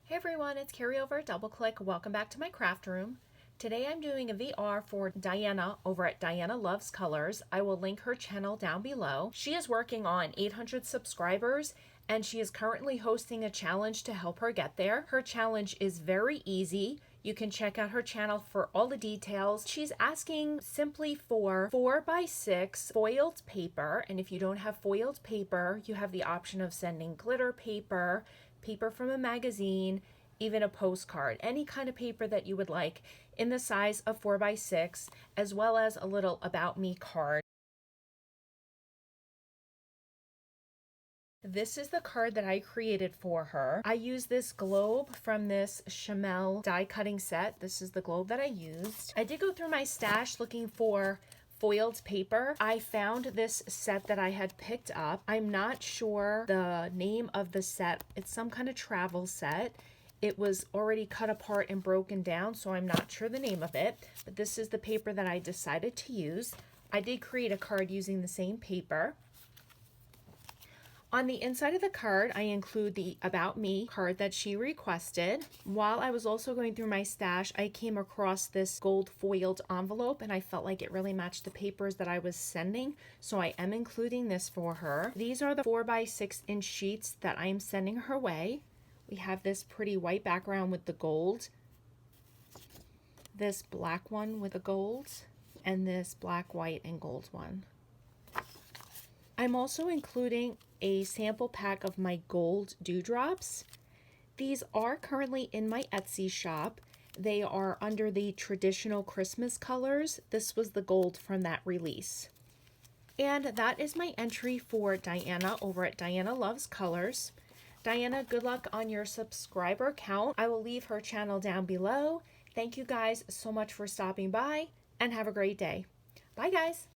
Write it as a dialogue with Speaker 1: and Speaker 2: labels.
Speaker 1: Hey everyone, it's Carrie over at Double Click. Welcome back to my craft room. Today I'm doing a VR for Diana over at Diana Loves Colors. I will link her channel down below. She is working on 800 subscribers and she is currently hosting a challenge to help her get there. Her challenge is very easy. You can check out her channel for all the details. She's asking simply for 4x6 foiled paper, and if you don't have foiled paper, you have the option of sending glitter paper, paper from a magazine, even a postcard, any kind of paper that you would like in the size of 4x6, as well as a little about me card. This is the card that I created for her. I used this globe from this Chamel die cutting set. This is the globe that I used. I did go through my stash looking for foiled paper. I found this set that I had picked up. I'm not sure the name of the set. It's some kind of travel set. It was already cut apart and broken down, so I'm not sure the name of it, but this is the paper that I decided to use. I did create a card using the same paper. On the inside of the card, I include the About Me card that she requested. While I was also going through my stash, I came across this gold foiled envelope and I felt like it really matched the papers that I was sending, so I am including this for her. These are the 4x6 sheets that I am sending her way. We have this pretty white background with the gold, this black one with the gold, and this black, white, and gold one. I'm also including a sample pack of my gold dewdrops. These are currently in my Etsy shop. They are under the traditional Christmas colors. This was the gold from that release. And that is my entry for Diana over at Diana Loves Colors. Diana, good luck on your subscriber count. I will leave her channel down below. Thank you guys so much for stopping by and have a great day. Bye guys.